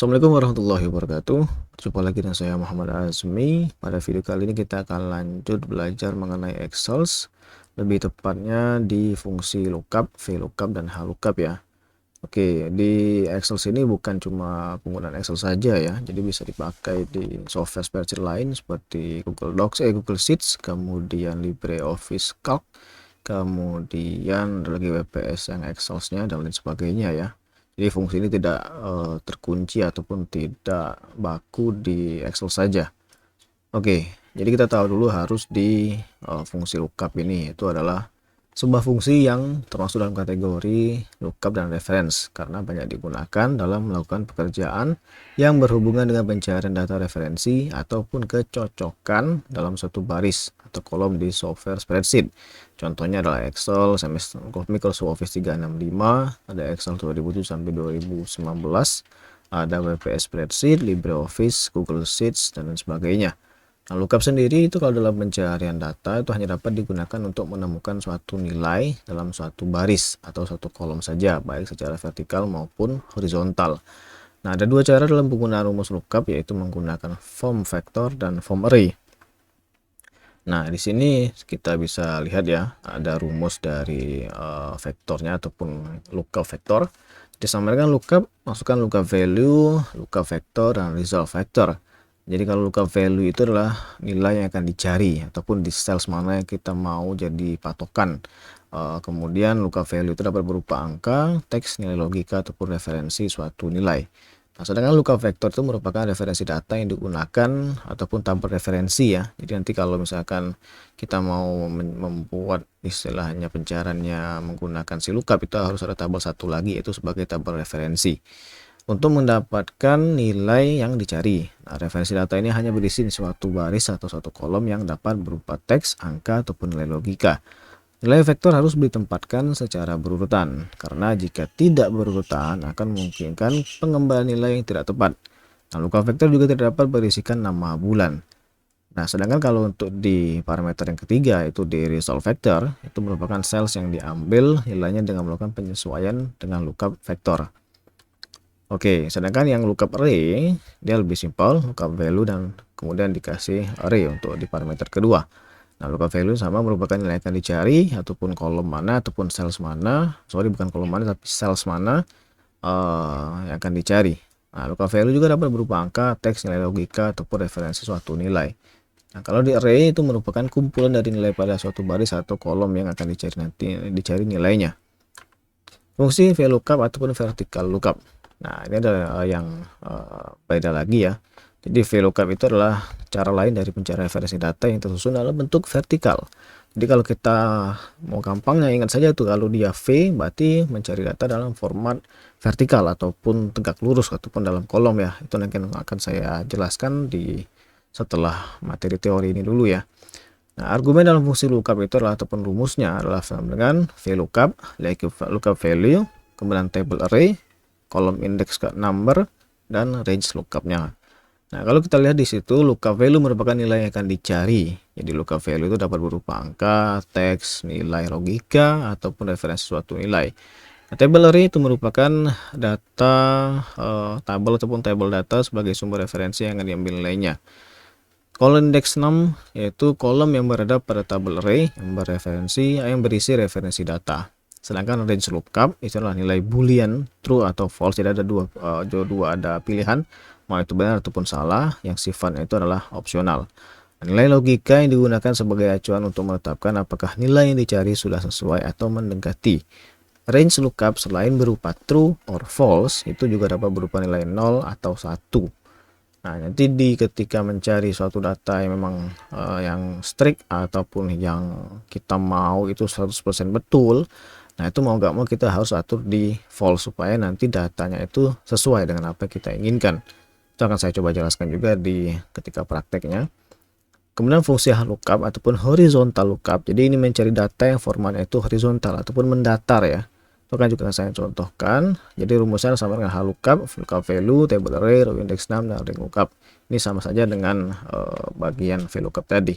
Assalamualaikum warahmatullahi wabarakatuh. Jumpa lagi dengan saya Muhammad Azmi. Pada video kali ini kita akan lanjut belajar mengenai Excel, lebih tepatnya di fungsi lookup, VLOOKUP, dan HLOOKUP ya. Oke, di Excel ini bukan cuma penggunaan Excel saja ya, jadi bisa dipakai di software spreadsheet lain seperti Google Docs, Google Sheets, kemudian LibreOffice Calc, kemudian ada lagi WPS yang Excel-nya dan lain sebagainya ya. Jadi fungsi ini tidak terkunci ataupun tidak baku di Excel saja. Oke, jadi kita tahu dulu harus di fungsi lookup ini itu adalah sebuah fungsi yang termasuk dalam kategori lookup dan reference karena banyak digunakan dalam melakukan pekerjaan yang berhubungan dengan pencarian data referensi ataupun kecocokan dalam suatu baris atau kolom di software spreadsheet. Contohnya adalah Excel, Microsoft Office 365, ada Excel 2007 sampai 2019, ada WPS spreadsheet, LibreOffice, Google Sheets, dan lain sebagainya. Nah, lookup sendiri itu kalau dalam pencarian data itu hanya dapat digunakan untuk menemukan suatu nilai dalam suatu baris atau suatu kolom saja, baik secara vertikal maupun horizontal. Nah, ada dua cara dalam penggunaan rumus lookup, yaitu menggunakan form vector dan form array. Nah, di sini kita bisa lihat ya, ada rumus dari vektornya ataupun lookup vektor. Disampaikan lookup, masukkan lookup value, lookup vector, dan result vector. Jadi kalau lookup value itu adalah nilai yang akan dicari ataupun di cells mana yang kita mau jadi patokan. Kemudian lookup value itu dapat berupa angka, teks, nilai logika ataupun referensi suatu nilai. Nah, sedangkan lookup vector itu merupakan referensi data yang digunakan ataupun tabel referensi ya. Jadi nanti kalau misalkan kita mau membuat istilahnya pencariannya menggunakan si lookup, itu harus ada tabel satu lagi yaitu sebagai tabel referensi untuk mendapatkan nilai yang dicari. Nah, referensi data ini hanya berisi suatu baris atau suatu kolom yang dapat berupa teks, angka, ataupun nilai logika. Nilai vektor harus ditempatkan secara berurutan, karena jika tidak berurutan akan memungkinkan pengembalian nilai yang tidak tepat. Nah, lookup vektor juga tidak dapat berisikan nama bulan. Nah, sedangkan kalau untuk di parameter yang ketiga, itu di result vector, itu merupakan cells yang diambil nilainya dengan melakukan penyesuaian dengan lookup vector. Oke, sedangkan yang lookup array dia lebih simpel, lookup value dan kemudian dikasih array untuk di parameter kedua. Nah, lookup value sama merupakan nilai yang akan dicari ataupun kolom mana ataupun cells mana, bukan kolom mana tapi cells mana yang akan dicari. Nah, lookup value juga dapat berupa angka, teks, nilai logika ataupun referensi suatu nilai. Nah, kalau di array itu merupakan kumpulan dari nilai pada suatu baris atau kolom yang akan dicari nilainya. Fungsi VLOOKUP ataupun vertical lookup. Nah, ini ada yang beda lagi ya. Jadi VLOOKUP itu adalah cara lain dari pencarian referensi data yang tersusun dalam bentuk vertikal. Jadi kalau kita mau gampangnya ingat saja tuh, kalau dia V berarti mencari data dalam format vertikal ataupun tegak lurus ataupun dalam kolom ya. Itu nanti akan saya jelaskan di setelah materi teori ini dulu ya. Nah, argumen dalam fungsi lookup itu adalah ataupun rumusnya adalah sama dengan VLOOKUP, lookup value, kemudian table array, kolom index ke number, dan range lookupnya. Nah, kalau kita lihat di situ, lookup value merupakan nilai yang akan dicari. Jadi lookup value itu dapat berupa angka, teks, nilai logika, ataupun referensi suatu nilai. Nah, table array itu merupakan data tabel ataupun table data sebagai sumber referensi yang akan diambil nilainya. Kolom index 6 yaitu kolom yang berada pada tabel array yang berisi referensi data. Sedangkan range lookup itu adalah nilai boolean true atau false. Jadi ada dua ada pilihan, mau itu benar ataupun salah, yang sifatnya itu adalah opsional. Nilai logika yang digunakan sebagai acuan untuk menetapkan apakah nilai yang dicari sudah sesuai atau mendekati. Range lookup selain berupa true or false, itu juga dapat berupa nilai 0 atau 1. Nah, nanti ketika mencari suatu data yang memang yang strict ataupun yang kita mau itu 100% betul, nah itu mau nggak mau kita harus atur di false supaya nanti datanya itu sesuai dengan apa yang kita inginkan. Itu akan saya coba jelaskan juga di ketika prakteknya. Kemudian fungsi lookup ataupun horizontal lookup. Jadi ini mencari data yang formatnya itu horizontal ataupun mendatar ya. Itu kan juga saya contohkan. Jadi rumusnya sama dengan lookup, lookup value, table array, row index 6, dan ring lookup. Ini sama saja dengan bagian VLOOKUP tadi.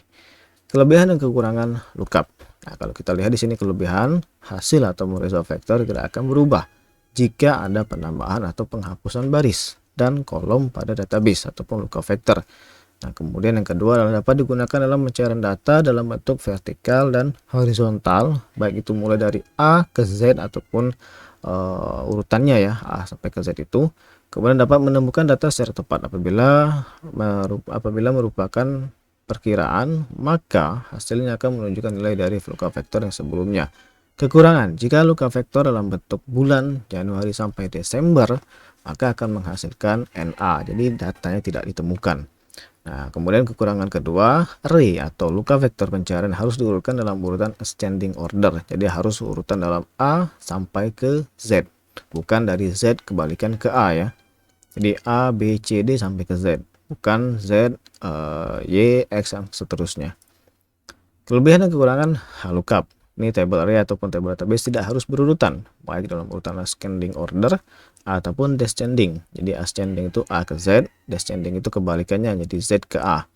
Kelebihan dan kekurangan lookup. Nah, kalau kita lihat di sini kelebihan, hasil atau result vector tidak akan berubah jika ada penambahan atau penghapusan baris. dan kolom pada database ataupun lookup vector. Nah, kemudian yang kedua adalah dapat digunakan dalam pencarian data dalam bentuk vertikal dan horizontal, baik itu mulai dari A ke Z ataupun urutannya ya, A sampai ke Z itu. Kemudian dapat menemukan data secara tepat apabila merupakan perkiraan, maka hasilnya akan menunjukkan nilai dari lookup vector yang sebelumnya. Kekurangan, jika lookup vector dalam bentuk bulan Januari sampai Desember, maka akan menghasilkan NA, jadi datanya tidak ditemukan. Nah, kemudian kekurangan kedua, array atau lookup vector pencarian harus diurutkan dalam urutan ascending order. Jadi harus urutan dalam A sampai ke Z, bukan dari Z kebalikan ke A ya. Jadi A, B, C, D sampai ke Z, bukan Z, Y, X dan seterusnya. Kelebihan dan kekurangan lookup. Ini table array ataupun table database tidak harus berurutan, baik dalam urutan ascending order ataupun descending. Jadi ascending itu A ke Z, descending itu kebalikannya, jadi Z ke A.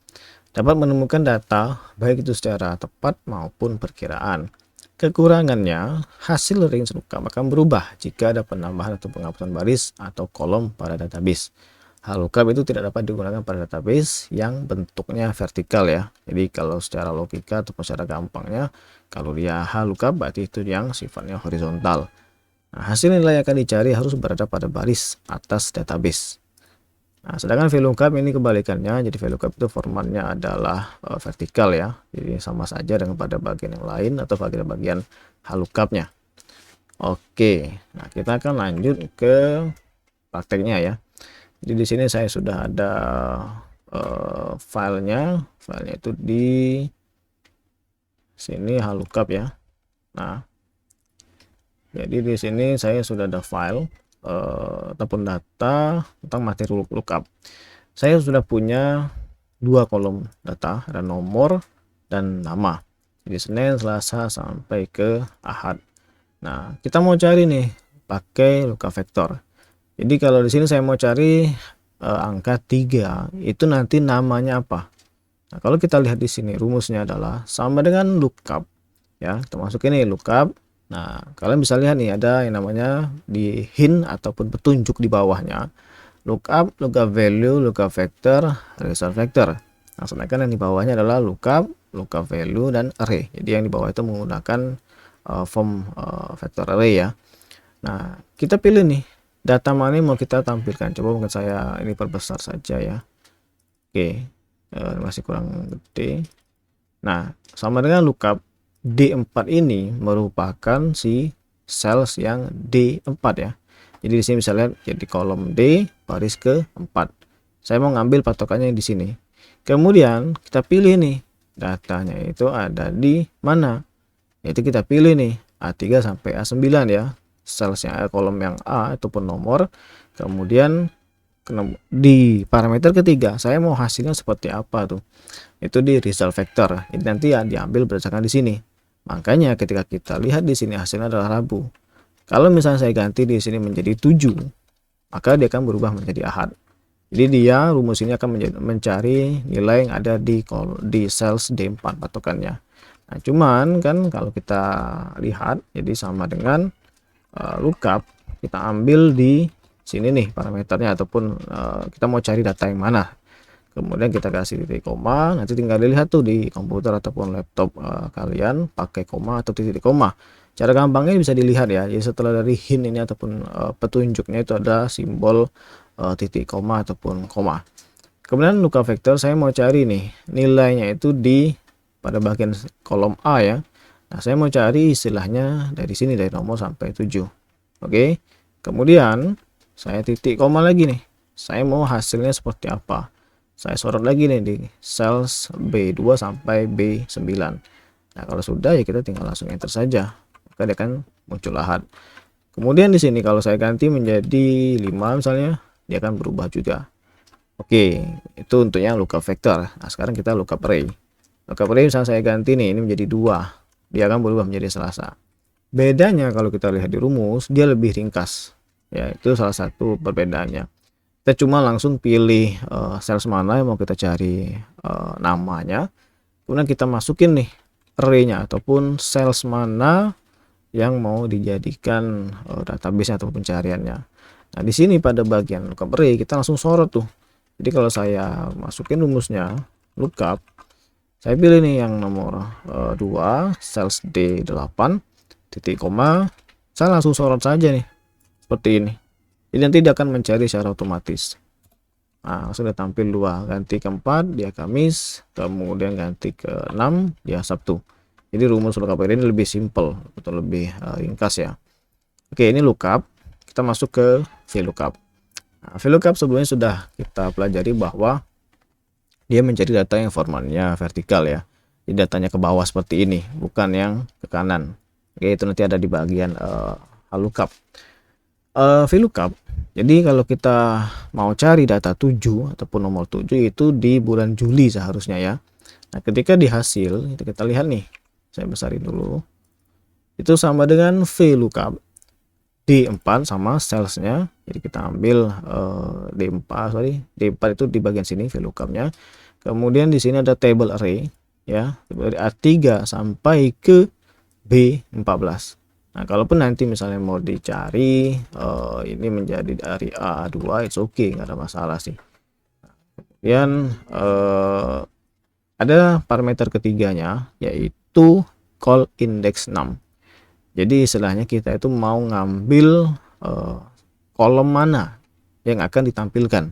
Dapat menemukan data baik itu secara tepat maupun perkiraan. Kekurangannya, hasil range lookup akan berubah jika ada penambahan atau penghapusan baris atau kolom pada database. Lookup itu tidak dapat digunakan pada database yang bentuknya vertikal ya. Jadi kalau secara logika atau secara gampangnya, kalau dia lookup berarti itu yang sifatnya horizontal. Nah, hasil nilai yang akan dicari harus berada pada baris atas database. Nah, sedangkan VLOOKUP ini kebalikannya. Jadi VLOOKUP itu formatnya adalah vertikal ya. Jadi sama saja dengan pada bagian yang lain atau bagian lookup-nya. Oke, nah kita akan lanjut ke prakteknya ya. Jadi di sini saya sudah ada filenya itu di sini lookup ya. Nah, jadi di sini saya sudah ada file ataupun data tentang materi lookup. Saya sudah punya dua kolom data, ada nomor dan nama. Jadi Senin, Selasa sampai ke Ahad. Nah, kita mau cari nih pakai lookup vector. Jadi kalau di sini saya mau cari angka 3, itu nanti namanya apa? Nah, kalau kita lihat di sini rumusnya adalah sama dengan lookup ya. Termasuk ini lookup. Nah, kalian bisa lihat nih ada yang namanya di hint ataupun petunjuk di bawahnya. Lookup, lookup value, lookup vector, result vector. Nah, sedangkan yang di bawahnya adalah lookup, lookup value dan array. Jadi yang di bawah itu menggunakan form vector array ya. Nah, kita pilih nih data mana yang mau kita tampilkan. Coba mungkin saya ini perbesar saja ya. Oke, masih kurang gede. Nah, sama dengan lookup, D4 ini merupakan si cells yang D4 ya. Jadi di sini bisa lihat jadi kolom D baris ke-4. Saya mau ngambil patokannya di sini. Kemudian kita pilih nih datanya itu ada di mana. Yaitu kita pilih nih A3 sampai A9 ya. Cellsnya kolom yang A ataupun nomor. Kemudian di parameter ketiga saya mau hasilnya seperti apa tuh, itu di result vector. Ini nanti ya diambil berdasarkan di sini. Makanya ketika kita lihat di sini hasilnya adalah Rabu. Kalau misalnya saya ganti di sini menjadi 7, maka dia akan berubah menjadi Ahad. Jadi dia rumus ini akan mencari nilai yang ada di cells D4 patokannya. Nah, cuman kan kalau kita lihat jadi sama dengan lookup, kita ambil di sini nih parameternya ataupun kita mau cari data yang mana. Kemudian kita kasih titik koma, nanti tinggal dilihat tuh di komputer ataupun laptop kalian pakai koma atau titik koma. Cara gampangnya bisa dilihat ya. Jadi setelah dari hint ini ataupun petunjuknya itu ada simbol titik koma ataupun koma. Kemudian lookup vector saya mau cari nih nilainya itu di pada bagian kolom A ya. Nah, saya mau cari istilahnya dari sini dari nomor sampai 7. Oke. Kemudian saya titik koma lagi nih. Saya mau hasilnya seperti apa? Saya sorot lagi nih di cells B2 sampai B9. Nah, kalau sudah ya kita tinggal langsung enter saja. Maka dia akan muncul Ahad. Kemudian di sini kalau saya ganti menjadi 5 misalnya, dia akan berubah juga. Oke, itu untuk yang lookup vector. Nah, sekarang kita lookup array. Lookup array misalnya saya ganti nih, ini menjadi 2. Dia akan berubah menjadi Selasa. Bedanya kalau kita lihat di rumus, dia lebih ringkas. Ya, itu salah satu perbedaannya. Kita cuma langsung pilih cells mana yang mau kita cari namanya. Kemudian kita masukin nih array-nya ataupun cells mana yang mau dijadikan database atau pencariannya. Nah, di sini pada bagian lookup array kita langsung sorot tuh. Jadi kalau saya masukin rumusnya lookup, saya pilih nih yang nomor 2 cells D8 titik koma, saya langsung sorot saja nih seperti ini. Jadi nanti dia akan mencari secara otomatis. Nah, sudah tampil 2, ganti ke 4 dia Kamis, kemudian ganti ke 6 dia Sabtu. Jadi rumus lookup array ini lebih simple atau lebih ringkas ya. Oke, ini lookup. Kita masuk ke VLOOKUP. Nah, VLOOKUP sebelumnya sudah kita pelajari bahwa dia mencari data yang formatnya vertikal ya. Jadi datanya ke bawah seperti ini, bukan yang ke kanan. Oke, itu nanti ada di bagian lookup. VLOOKUP. Jadi kalau kita mau cari data 7 ataupun nomor 7 itu di bulan Juli seharusnya ya. Nah, ketika di hasil itu kita lihat nih. Saya besarin dulu. Itu sama dengan VLOOKUP D4 sama salesnya. Jadi kita ambil D4 itu di bagian sini VLOOKUP-nya. Kemudian di sini ada table array ya, dari A3 sampai ke B14. Nah, kalaupun nanti misalnya mau dicari ini menjadi dari A2, it's okay, nggak ada masalah sih. Kemudian ada parameter ketiganya yaitu call index 6. Jadi istilahnya kita itu mau ngambil kolom mana yang akan ditampilkan.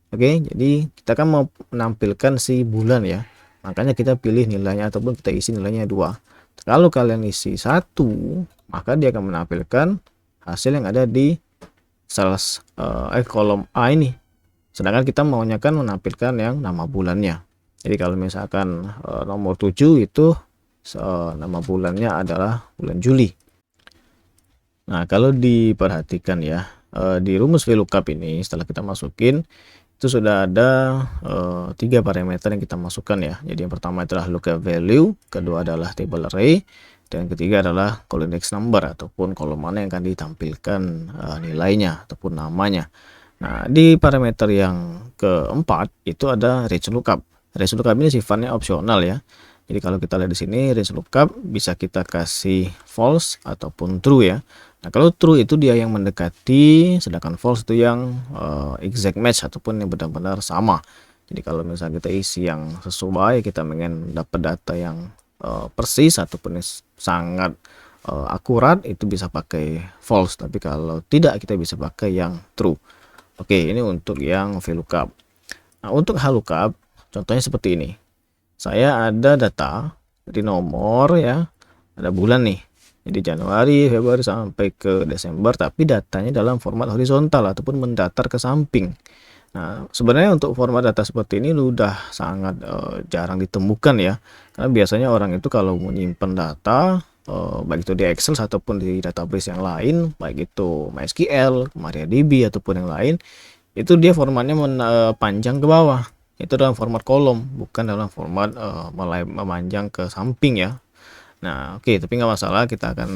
Oke, jadi kita kan mau menampilkan si bulan ya. Makanya kita pilih nilainya ataupun kita isi nilainya 2. Kalau kalian isi 1, maka dia akan menampilkan hasil yang ada di sales kolom A ini. Sedangkan kita maunya kan menampilkan yang nama bulannya. Jadi kalau misalkan nomor 7 itu nama bulannya adalah bulan Juli. Nah, kalau diperhatikan ya, di rumus VLOOKUP ini setelah kita masukin itu sudah ada 3 parameter yang kita masukkan ya. Jadi yang pertama adalah lookup value, kedua adalah table array, dan ketiga adalah call index number ataupun kolom mana yang akan ditampilkan nilainya ataupun namanya. Nah, di parameter yang keempat itu ada range lookup. Range lookup ini sifatnya opsional ya. Jadi kalau kita lihat di sini range lookup bisa kita kasih false ataupun true ya. Nah, kalau true itu dia yang mendekati, sedangkan false itu yang exact match ataupun yang benar-benar sama. Jadi kalau misalnya kita isi yang sesuai, kita ingin dapat data yang persis ataupun yang sangat akurat, itu bisa pakai false. Tapi kalau tidak, kita bisa pakai yang true. Oke, ini untuk yang VLOOKUP. Nah, untuk HLOOKUP, contohnya seperti ini. Saya ada data dari nomor ya, ada bulan nih. Jadi Januari, Februari sampai ke Desember, tapi datanya dalam format horizontal ataupun mendatar ke samping. Nah, sebenarnya untuk format data seperti ini udah sangat jarang ditemukan ya. Karena biasanya orang itu kalau menyimpan data baik itu di Excel ataupun di database yang lain, baik itu MySQL, MariaDB ataupun yang lain, itu dia formatnya panjang ke bawah. Itu dalam format kolom, bukan dalam format memanjang ke samping ya. Nah, oke, tapi nggak masalah, kita akan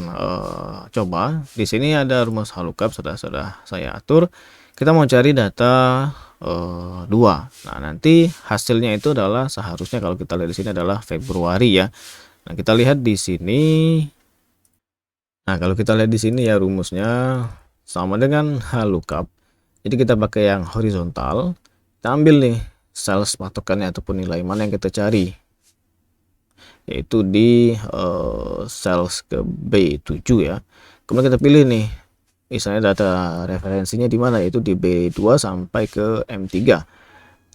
coba. Di sini ada rumus HLOOKUP sudah saya atur. Kita mau cari data 2. Nah, nanti hasilnya itu adalah seharusnya kalau kita lihat di sini adalah Februari ya. Nah, kita lihat di sini. Nah, kalau kita lihat di sini ya rumusnya sama dengan HLOOKUP. Jadi kita pakai yang horizontal. Kita ambil nih sales patokannya ataupun nilai mana yang kita cari. Yaitu di sales ke B7 ya. Kemudian kita pilih nih. Misalnya data referensinya di mana, yaitu di B2 sampai ke M3.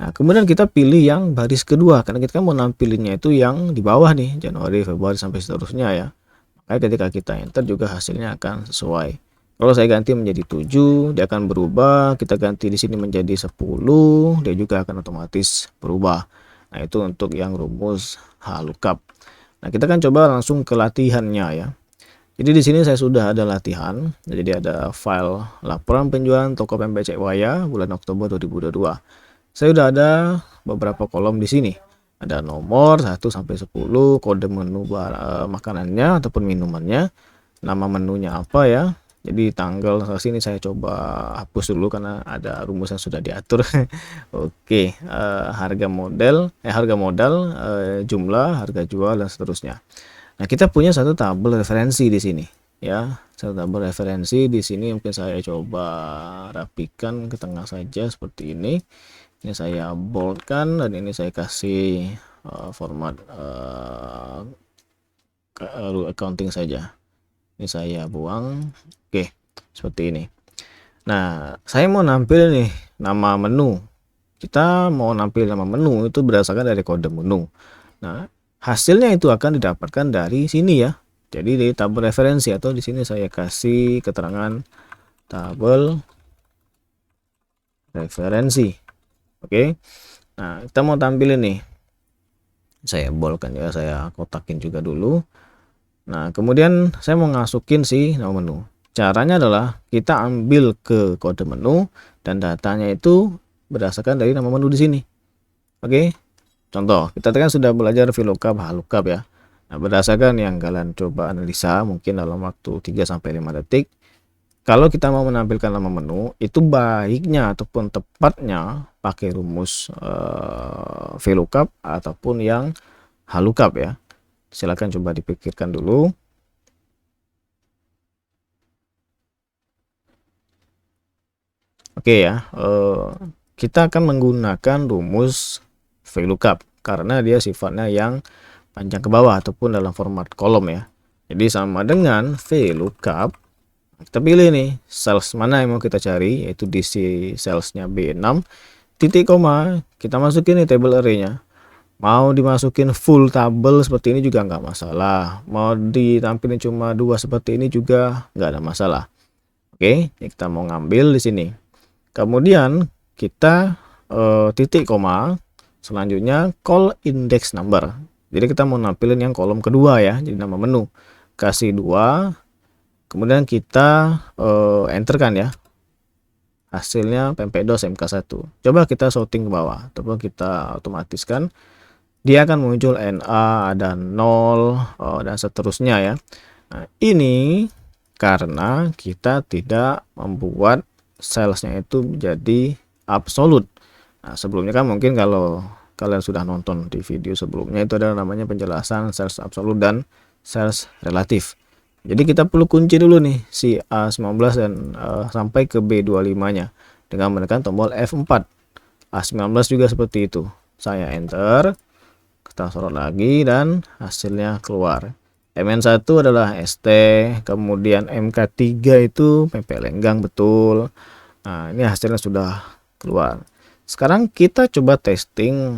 Nah, kemudian kita pilih yang baris kedua karena kita kan mau nampilinnya itu yang di bawah nih, Januari, Februari sampai seterusnya ya. Makanya ketika kita enter juga hasilnya akan sesuai. Kalau saya ganti menjadi 7, dia akan berubah. Kita ganti di sini menjadi 10, dia juga akan otomatis berubah. Nah, itu untuk yang rumus HLOOKUP. Nah, kita kan coba langsung ke latihannya ya. Jadi di sini saya sudah ada latihan. Jadi ada file laporan penjualan toko PMBC Waya bulan Oktober 2022. Saya sudah ada beberapa kolom di sini. Ada nomor 1 sampai 10, kode menu makanannya ataupun minumannya, nama menunya apa ya. Jadi tanggal sini saya coba hapus dulu karena ada rumus yang sudah diatur. Oke, harga modal, jumlah, harga jual dan seterusnya. Nah, kita punya satu tabel referensi di sini. ya, sel tabel referensi. Di sini mungkin saya coba rapikan ke tengah saja seperti ini. Ini saya boldkan dan ini saya kasih format accounting saja. Ini saya buang. Oke, seperti ini. Nah, saya mau nampil nih nama menu. Kita mau nampil nama menu itu berdasarkan dari kode menu. Nah, hasilnya itu akan didapatkan dari sini ya. Jadi di tabel referensi, atau di sini saya kasih keterangan tabel referensi. Oke. Nah, kita mau tampilin nih. Saya boldkan ya, saya kotakin juga dulu. Nah, kemudian saya mau masukin si nama menu. Caranya adalah kita ambil ke kode menu dan datanya itu berdasarkan dari nama menu di sini. Oke. Contoh, kita kan sudah belajar VLOOKUP, HLOOKUP ya. Nah, berdasarkan yang kalian coba analisa mungkin dalam waktu 3-5 detik. Kalau kita mau menampilkan nama menu, itu baiknya ataupun tepatnya pakai rumus VLOOKUP ataupun yang HLOOKUP ya. Silakan coba dipikirkan dulu. Oke ya, kita akan menggunakan rumus VLOOKUP karena dia sifatnya yang panjang ke bawah ataupun dalam format kolom ya. Jadi sama dengan VLOOKUP, kita pilih nih sales mana yang mau kita cari, yaitu di salesnya B6, titik koma, kita masukin nih table array-nya. Mau dimasukin full tabel seperti ini juga nggak masalah, mau ditampilin cuma 2 seperti ini juga nggak ada masalah. Oke, kita mau ngambil di sini. Kemudian kita titik koma, selanjutnya call index number. Jadi kita mau nampilin yang kolom kedua ya, jadi nama menu. Kasih 2, kemudian kita enterkan ya. Hasilnya pempek.dos MK1. Coba kita sorting ke bawah, ataupun kita otomatiskan. Dia akan muncul NA, ada 0, dan seterusnya ya. Nah, ini karena kita tidak membuat salesnya itu menjadi absolut. Nah, sebelumnya kan mungkin kalau kalian sudah nonton di video sebelumnya, itu adalah namanya penjelasan sales absolut dan sales relatif. Jadi kita perlu kunci dulu nih si A19 dan sampai ke B25-nya dengan menekan tombol F4. A19 juga seperti itu. Saya enter, kita sorot lagi dan hasilnya keluar. MN1 adalah ST, kemudian MK3 itu pempek lenggang betul. Nah, ini hasilnya sudah keluar. Sekarang kita coba testing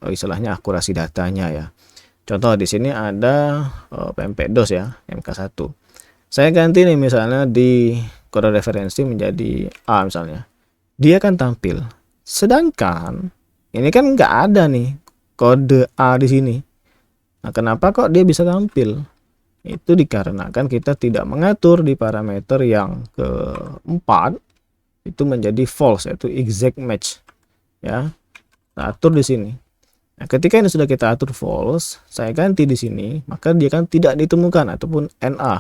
istilahnya akurasi datanya ya. Contoh di sini ada pempek.dos ya, MK1. Saya ganti nih misalnya di kode referensi menjadi A misalnya. Dia akan tampil. Sedangkan ini kan nggak ada nih kode A di sini. Nah, kenapa kok dia bisa tampil? Itu dikarenakan kita tidak mengatur di parameter yang keempat itu menjadi false, yaitu exact match ya. Nah, atur di sini. Nah, ketika ini sudah kita atur false, saya ganti di sini, maka dia kan tidak ditemukan ataupun NA.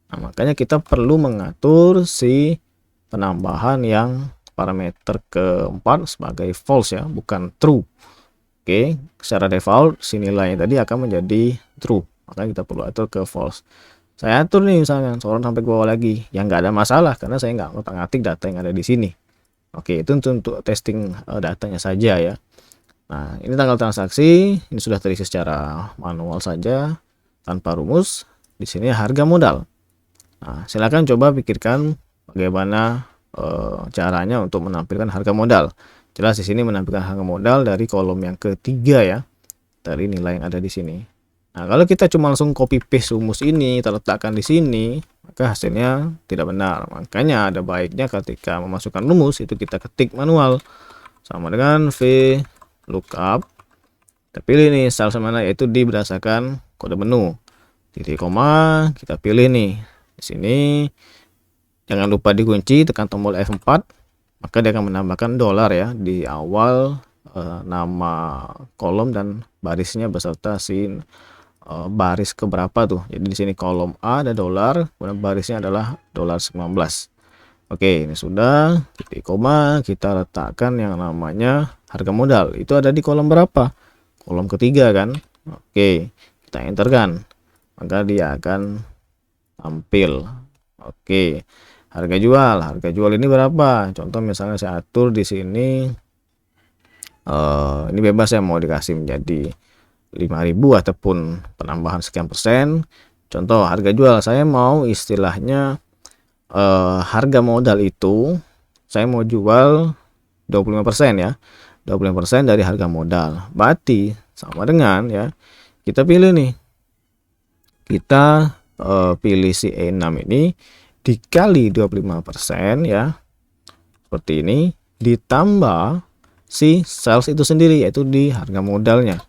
Nah, makanya kita perlu mengatur si penambahan yang parameter keempat sebagai false ya, bukan true. Oke, secara default si nilai tadi akan menjadi true, maka kita perlu atur ke false. Saya atur nih misalnya sorot sampai ke bawah lagi, yang nggak ada masalah karena saya nggak ngotak-ngatik data yang ada di sini. Oke, itu untuk testing datanya saja ya. Nah, ini tanggal transaksi, ini sudah terisi secara manual saja tanpa rumus. Di sini harga modal. Nah, silakan coba pikirkan bagaimana caranya untuk menampilkan harga modal. Jelas di sini menampilkan harga modal dari kolom yang ketiga ya, dari nilai yang ada di sini. Nah, kalau kita cuma langsung copy paste rumus ini, kita letakkan di sini, maka hasilnya tidak benar. Makanya ada baiknya ketika memasukkan rumus itu kita ketik manual. Sama dengan VLOOKUP. Kita pilih nih sales mana, yaitu di berdasarkan kode menu. Titik koma, kita pilih nih. Di sini jangan lupa dikunci, tekan tombol F4. Maka dia akan menambahkan dolar ya di awal nama kolom dan barisnya beserta si baris keberapa tuh. Jadi di sini kolom A ada dolar, kemudian barisnya adalah $19. Oke, ini sudah. Titik koma, kita letakkan yang namanya harga modal. Itu ada di kolom berapa? Kolom ketiga kan? Oke, kita enter kan. Maka dia akan tampil. Oke, harga jual ini berapa? Contoh misalnya saya atur di sini, ini bebas ya, mau dikasih menjadi 5.000 ataupun penambahan sekian persen. Contoh harga jual saya mau istilahnya, harga modal itu saya mau jual 25% ya, 25% dari harga modal. Berarti sama dengan ya, kita pilih nih, kita pilih si E6 ini dikali 25% ya, seperti ini, ditambah si sales itu sendiri, yaitu di harga modalnya,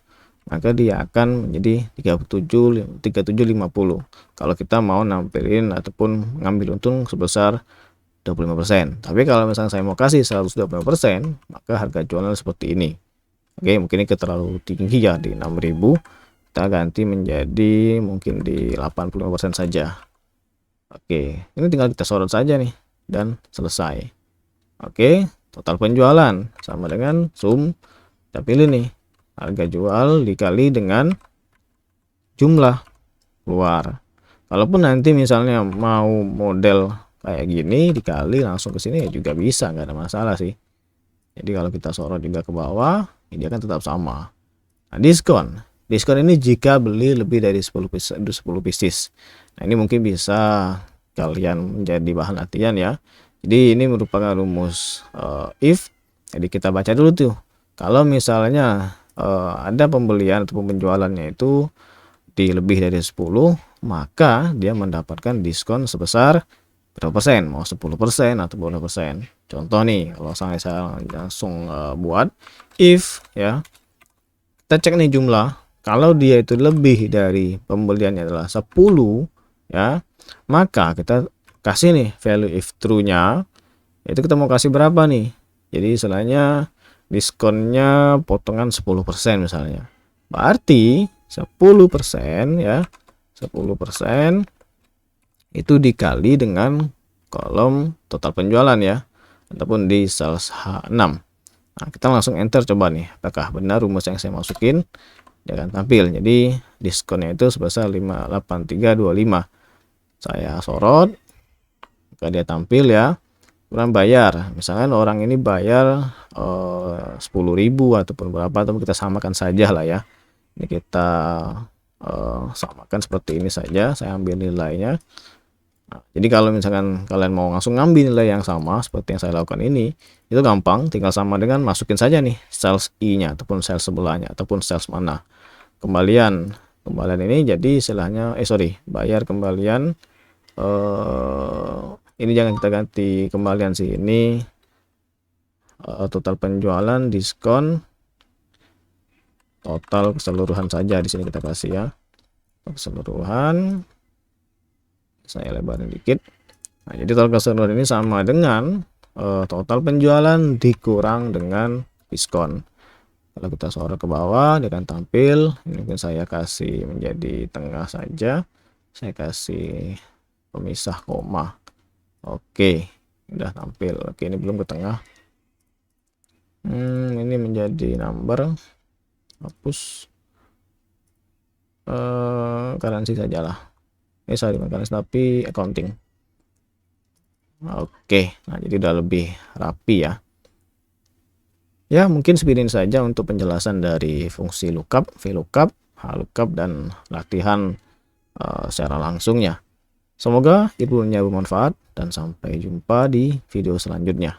maka dia akan menjadi 3750 kalau kita mau nampilin ataupun ngambil untung sebesar 25%. Tapi kalau misalnya saya mau kasih 125%, maka harga jualnya seperti ini. Oke, mungkin ini terlalu tinggi ya, di 6.000 kita ganti menjadi mungkin di 85% saja. Oke, ini tinggal kita sorot saja nih dan selesai. Oke, total penjualan sama dengan sum, kita pilih nih harga jual dikali dengan jumlah keluar. Kalaupun nanti misalnya mau model kayak gini dikali langsung ke sini ya juga bisa, nggak ada masalah sih. Jadi kalau kita sorot juga ke bawah, ini akan tetap sama. Nah, diskon ini jika beli lebih dari 10 pieces. Nah, ini mungkin bisa kalian menjadi bahan latihan ya. Jadi ini merupakan rumus if. Jadi kita baca dulu tuh, kalau misalnya ada pembelian atau penjualannya itu di lebih dari 10, maka dia mendapatkan diskon sebesar berapa persen, mau 10% atau berapa persen. Contoh nih, kalau saya langsung buat if ya, kita cek nih jumlah, kalau dia itu lebih dari pembeliannya adalah 10 ya, maka kita kasih nih value if true nya, itu kita mau kasih berapa nih. Jadi istilahnya diskonnya potongan 10% misalnya, berarti 10% ya, 10% itu dikali dengan kolom total penjualan ya, ataupun di sales H6. Nah, kita langsung enter coba nih, apakah benar rumus yang saya masukin, dia akan tampil. Jadi diskonnya itu sebesar 58325. Saya sorot, maka dia tampil ya. Kurang bayar, misalkan orang ini bayar 10.000 ataupun berapa, atau kita samakan saja lah ya. Ini kita samakan seperti ini saja, saya ambil nilainya. Nah, jadi kalau misalkan kalian mau langsung ngambil nilai yang sama seperti yang saya lakukan ini, itu gampang, tinggal sama dengan masukin saja nih sales I-nya ataupun sales sebelahnya ataupun sales mana. Kembalian ini jadi istilahnya bayar kembalian, ini jangan kita ganti kembalian sih, ini total penjualan, diskon, total keseluruhan saja di sini kita kasih ya, keseluruhan. Saya lebarin dikit. Nah, jadi total keseluruhan ini sama dengan total penjualan dikurang dengan diskon. Kalau kita sorot ke bawah, dia akan tampil. Ini mungkin saya kasih menjadi tengah saja, saya kasih pemisah koma. Oke, udah tampil. Oke, ini belum ke tengah. Ini menjadi number, hapus currency sajalah. Currency tapi accounting. Oke, nah jadi udah lebih rapi ya. Ya, mungkin seperti ini saja untuk penjelasan dari fungsi lookup, VLOOKUP, HLOOKUP, dan latihan secara langsungnya. Semoga ilmunya bermanfaat dan sampai jumpa di video selanjutnya.